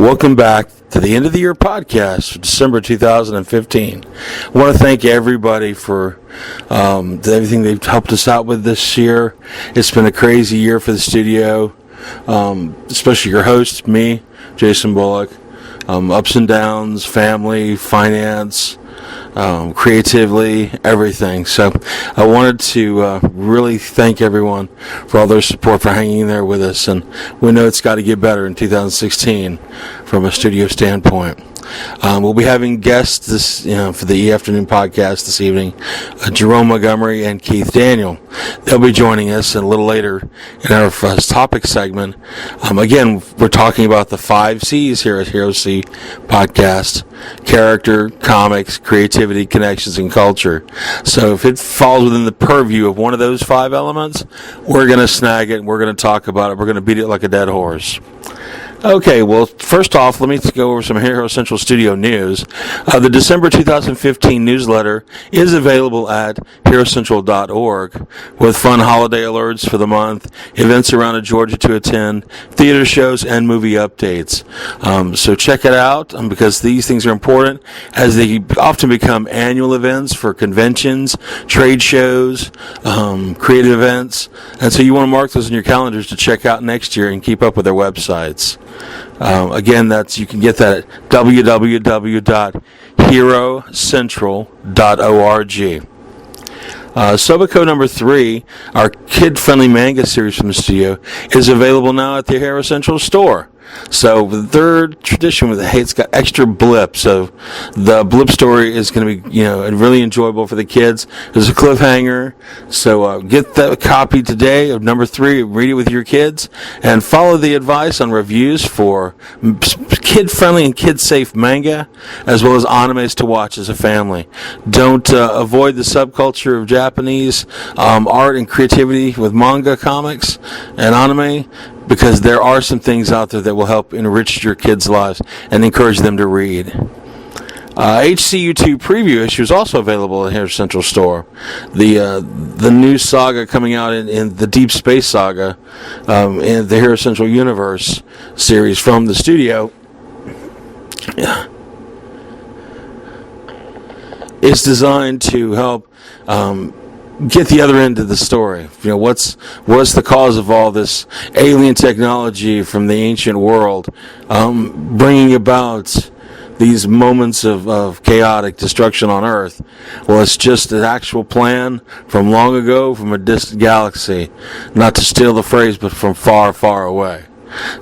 Welcome back to the end of the year podcast for December 2015. I want to thank everybody for everything they've helped us out with this year. It's been a crazy year for the studio, especially your host, me, Jason Bullock. Ups and downs, family, finance, creatively, everything. So I wanted to really thank everyone for all their support, for hanging in there with us. And we know it's got to get better in 2016 from a studio standpoint. We'll be having guests for the afternoon podcast this evening, Jerome Montgomery and Keith Daniel. They'll be joining us a little later in our topic segment. Again, we're talking about the 5 C's here at HeroC A podcast: character, comics, creativity, connections, and culture. So if it falls within the purview of one of those 5 elements, we're going to snag it and we're going to talk about it. We're going to beat it like a dead horse. Okay, well, first off, let me go over some Hero Central Studio news. The December 2015 newsletter is available at HeroCentral.org with fun holiday alerts for the month, events around Georgia to attend, theater shows, and movie updates. So check it out because these things are important as they often become annual events for conventions, trade shows, creative events. And so you want to mark those in your calendars to check out next year and keep up with their websites. Again, you can get that at www.herocentral.org. Sobako number 3, our kid-friendly manga series from the studio, is available now at the Hero Central store. So the third tradition with it's got extra blips. So the blip story is going to be, really enjoyable for the kids. There's a cliffhanger. So get that copy today of number 3. Read it with your kids and follow the advice on reviews for kid-friendly and kid-safe manga, as well as animes to watch as a family. Don't avoid the subculture of Japanese art and creativity with manga, comics, and anime, because there are some things out there that will help enrich your kids' lives and encourage them to read. HCU2 preview issue is also available at Hero Central Store. The new saga coming out in the Deep Space Saga in the Hero Central Universe series from the studio is designed to help get the other end of the story. What's the cause of all this alien technology from the ancient world bringing about these moments of chaotic destruction on Earth? Well, it's just an actual plan from long ago, from a distant galaxy. Not to steal the phrase, but from far, far away.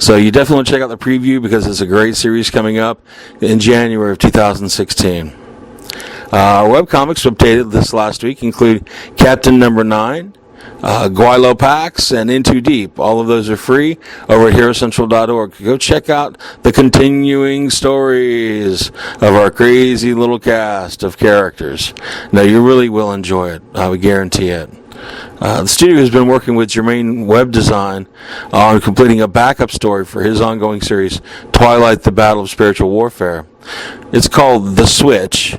So you definitely want to check out the preview because it's a great series coming up in January of 2016. Webcomics updated this last week include Captain Number 9, Guaylo Pax, and Into Deep. All of those are free over at HeroCentral.org. Go check out the continuing stories of our crazy little cast of characters. Now, you really will enjoy it. I would guarantee it. The studio has been working with Jermaine Web Design on completing a backup story for his ongoing series, Twilight: The Battle of Spiritual Warfare. It's called The Switch.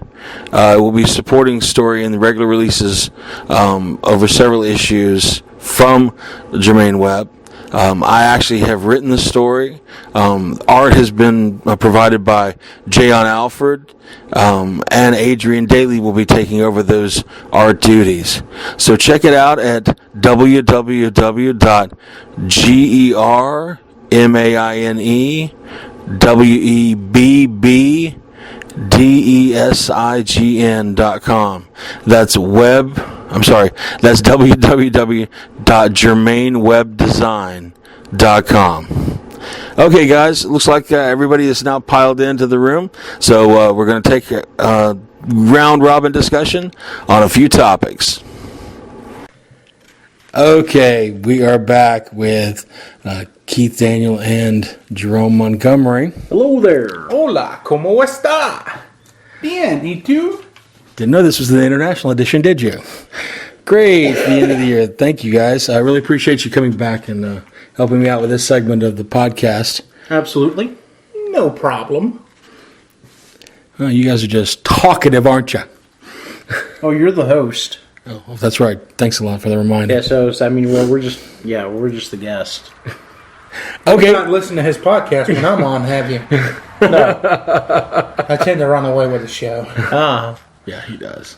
It will be supporting story in the regular releases over several issues from Jermaine Webb. I actually have written the story. Art has been provided by Jayon Alfred, and Adrian Daly will be taking over those art duties. So check it out at www.germainewebbdesign.com. That's www.germainewebdesign.com. Okay, guys, it looks like everybody is now piled into the room, so we're going to take a round-robin discussion on a few topics. Okay, we are back with Keith Daniel and Jerome Montgomery. Hello there. Hola, ¿cómo está? Bien, ¿y tú? Didn't know this was the international edition, did you? Great, the end of the year. Thank you, guys. I really appreciate you coming back and helping me out with this segment of the podcast. Absolutely. No problem. You guys are just talkative, aren't you? Oh, you're the host. Oh, that's right. Thanks a lot for the reminder. Yes, host. I mean, well, we're just the guest. Okay. You've not listened to his podcast when I'm on, have you? No. I tend to run away with the show. Yeah, he does.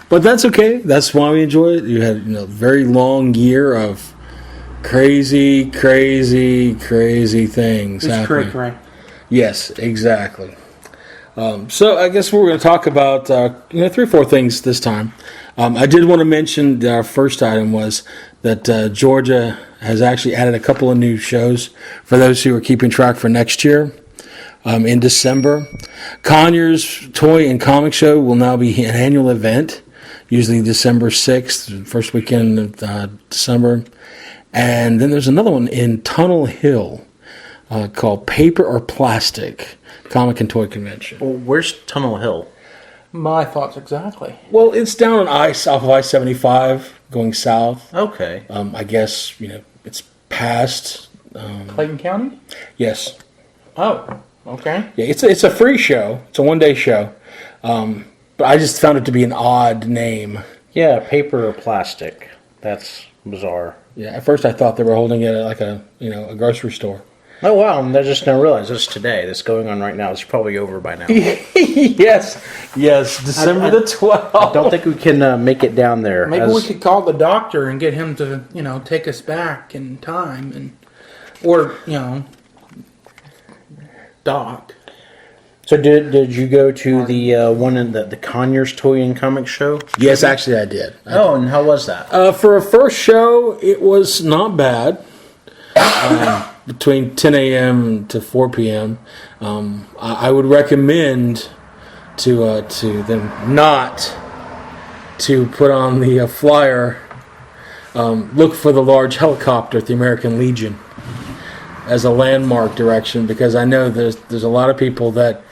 But that's okay. That's why we enjoy it. You had a very long year of crazy things happening. Cray. Yes, exactly. So I guess we're going to talk about 3 or 4 things this time. I did want to mention our first item was that Georgia has actually added a couple of new shows for those who are keeping track for next year. In December, Conyers Toy and Comic Show will now be an annual event, usually December 6th, first weekend of December. And then there's another one in Tunnel Hill called Paper or Plastic Comic and Toy Convention. Well, where's Tunnel Hill? My thoughts exactly. Well, it's down on off of I-75 going south. Okay. I guess, it's past. Clayton County? Yes. Oh, okay. Yeah, it's a free show. It's a one-day show. But I just found it to be an odd name. Yeah, paper or plastic. That's bizarre. Yeah, at first I thought they were holding it at like a grocery store. Oh, wow. And I just now realized this today. This going on right now. It's probably over by now. Yes, December the 12th. I don't think we can make it down there. Maybe we could call the doctor and get him to, take us back in time, or Doc. So did you go to the one in the Conyers Toy and Comic Show? Yes, actually I did. And how was that? For a first show, it was not bad. Between 10 a.m. to 4 p.m. I would recommend to them not to put on the flyer. Look for the large helicopter at the American Legion as a landmark direction, because I know there's a lot of people that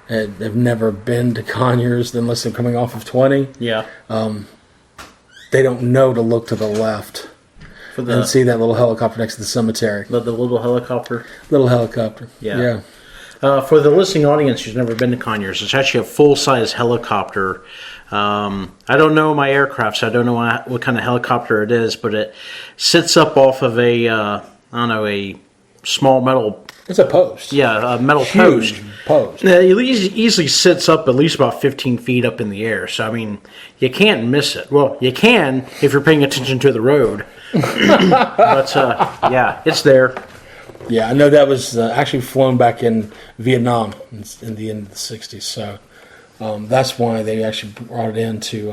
have never been to Conyers unless they're coming off of 20. Yeah. They don't know to look to the left and see that little helicopter next to the cemetery. The little helicopter? Little helicopter. Yeah. For the listening audience who's never been to Conyers, it's actually a full-size helicopter. I don't know my aircraft, so I don't know what kind of helicopter it is, but it sits up off of a small metal... It's a post. Yeah, a metal Huge post. It easily sits up at least about 15 feet up in the air, so, I mean, you can't miss it. Well, you can if you're paying attention to the road. But, yeah, it's there. Yeah, I know that was actually flown back in Vietnam in the end of the 60s, so that's why they actually brought it into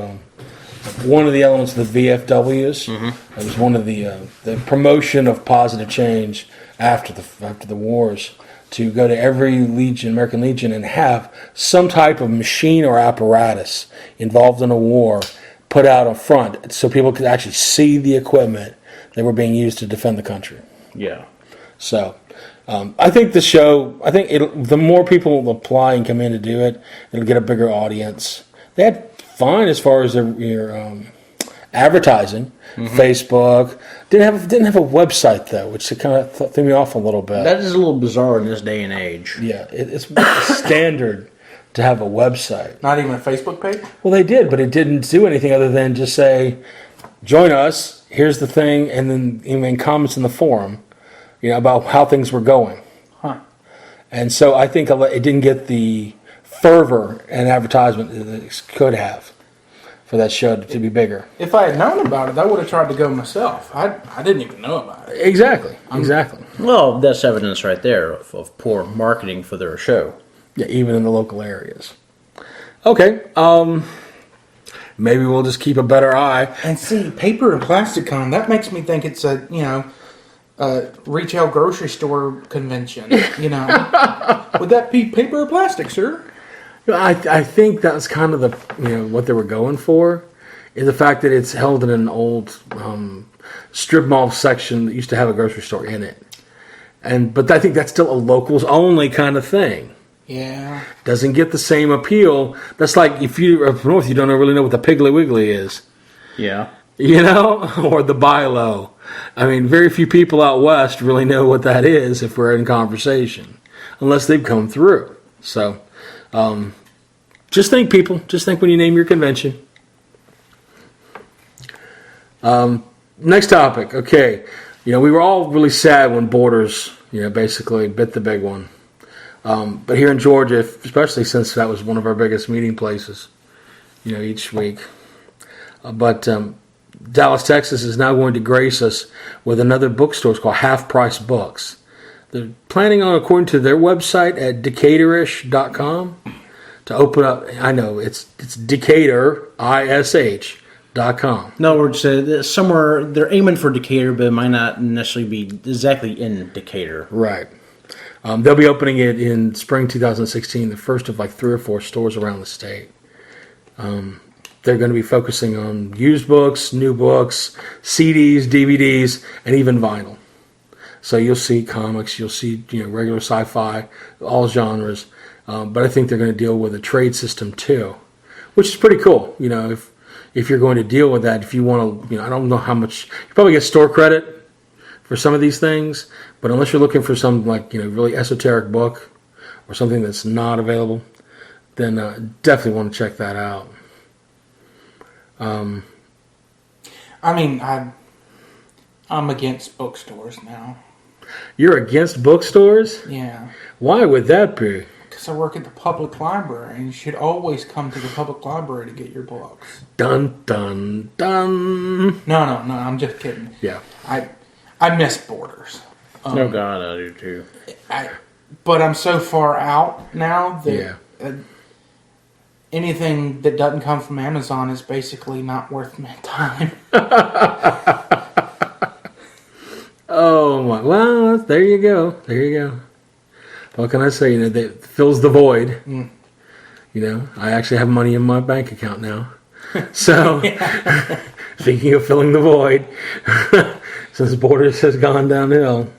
one of the elements of the VFWs. Mm-hmm. It was one of the promotion of positive change after the wars, to go to every American Legion, and have some type of machine or apparatus involved in a war put out up front so people could actually see the equipment that were being used to defend the country. Yeah. So I think the show, the more people apply and come in to do it, it'll get a bigger audience. They had fine as far as your advertising. Mm-hmm. Facebook didn't have a website though, which kind of threw me off a little bit. That is a little bizarre in this day and age. Yeah, it's standard to have a website. Not even a Facebook page? Well, they did, but it didn't do anything other than just say, "Join us. Here's the thing," and then even comments in the forum, about how things were going. Huh. And so I think it didn't get the fervor and advertisement that it could have for that show to be bigger. If I had known about it, I would have tried to go myself. I didn't even know about it. Exactly. Well, that's evidence right there of poor marketing for their show. Yeah, even in the local areas. Okay. Maybe we'll just keep a better eye. And see, paper and plastic con, that makes me think it's a retail grocery store convention. Would that be paper or plastic, sir? I think that's kind of the what they were going for, is the fact that it's held in an old strip mall section that used to have a grocery store in it, but I think that's still a locals only kind of thing. Yeah, doesn't get the same appeal. That's like if you're up north, you don't really know what the Piggly Wiggly is. Yeah, or the Bilo. I mean, very few people out west really know what that is if we're in conversation, unless they've come through. So. Just think, people. Just think when you name your convention. Next topic. Okay. we were all really sad when Borders, basically bit the big one. But here in Georgia, especially since that was one of our biggest meeting places, each week. But Dallas, Texas is now going to grace us with another bookstore. It's called Half Price Books. They're planning on, according to their website at Decatorish.com, to open up. I know it's Decatur, ISH.com. In other words, somewhere they're aiming for Decatur, but it might not necessarily be exactly in Decatur. Right. They'll be opening it in spring 2016, the first of like 3 or 4 stores around the state. They're going to be focusing on used books, new books, CDs, DVDs, and even vinyl. So you'll see comics, you'll see regular sci-fi, all genres. But I think they're going to deal with a trade system too, which is pretty cool. If you're going to deal with that, if you want to, I don't know how much, you probably get store credit for some of these things, but unless you're looking for some really esoteric book or something that's not available, then definitely want to check that out. I'm against bookstores now. You're against bookstores? Yeah. Why would that be? Because I work at the public library, and you should always come to the public library to get your books. Dun, dun, dun. No, I'm just kidding. Yeah. I miss Borders. No, God, I do too. But I'm so far out now that anything that doesn't come from Amazon is basically not worth my time. Oh my! Well, there you go. What can I say? That fills the void. I actually have money in my bank account now. So, speaking of filling the void, since Borders has gone downhill,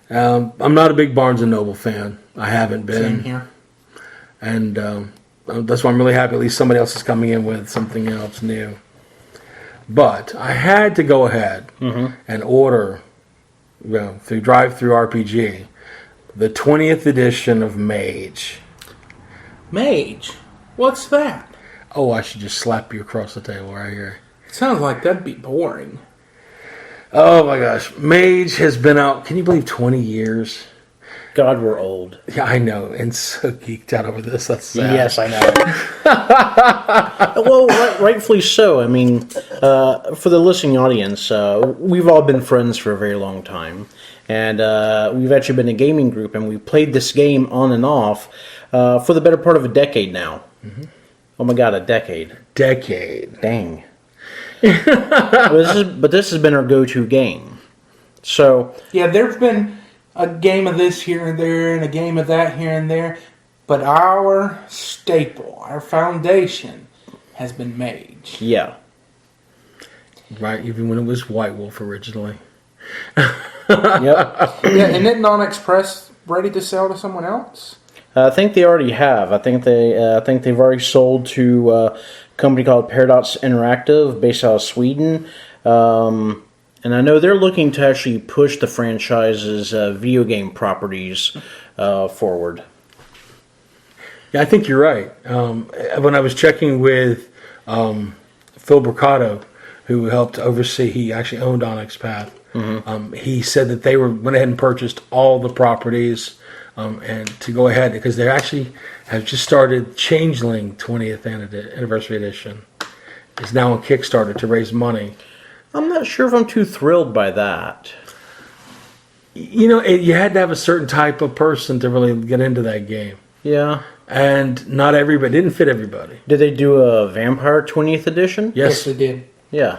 I'm not a big Barnes & Noble fan. I haven't been. Same here. And that's why I'm really happy at least somebody else is coming in with something else new. But I had to go ahead and order, through Drive-Thru RPG, the 20th edition of Mage. Mage? What's that? Oh, I should just slap you across the table right here. It sounds like that'd be boring. Oh my gosh. Mage has been out, can you believe 20 years? God, we're old. Yeah, I know, and so geeked out over this. That's sad. Yes, I know. Well, rightfully so. I mean, for the listening audience, we've all been friends for a very long time. And we've actually been a gaming group, and we've played this game on and off for the better part of a decade now. Mm-hmm. Oh my God, a decade. Dang. But this has been our go-to game. So yeah, there's been a game of this here and there, and a game of that here and there, but our staple, our foundation, has been Mage. Yeah. Right, even when it was White Wolf originally. Yep. Yeah, and isn't On Express ready to sell to someone else? I think they already have. I think they've already sold to a company called Paradox Interactive, based out of Sweden. And I know they're looking to actually push the franchise's video game properties forward. Yeah, I think you're right. When I was checking with Phil Bricado, who helped oversee, he actually owned Onyx Path. Mm-hmm. He said that they went ahead and purchased all the properties and to go ahead, because they actually have just started Changeling 20th Anniversary Edition. It's now on Kickstarter to raise money. I'm not sure if I'm too thrilled by that. You had to have a certain type of person to really get into that game. Yeah. And not everybody, didn't fit everybody. Did they do a Vampire 20th edition? Yes, they did. Yeah.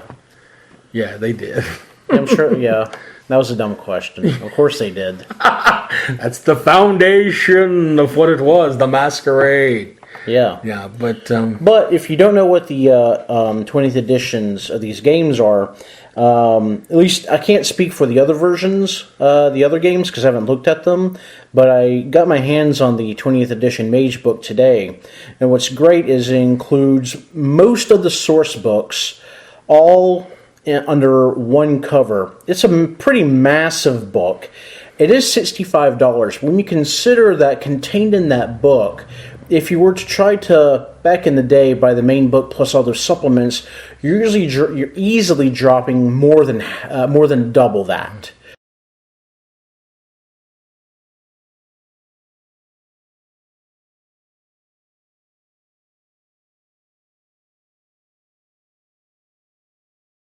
Yeah, they did. I'm sure, yeah. That was a dumb question. Of course they did. That's the foundation of what it was, the Masquerade. Yeah. Yeah, but if you don't know what the 20th editions of these games are, at least I can't speak for the other versions, the other games, because I haven't looked at them, but I got my hands on the 20th edition Mage book today, and what's great is it includes most of the source books, all under one cover. It's a pretty massive book. It is $65. When you consider that contained in that book, if you were to try to, back in the day, buy the main book plus other supplements, you're easily dropping more than double that.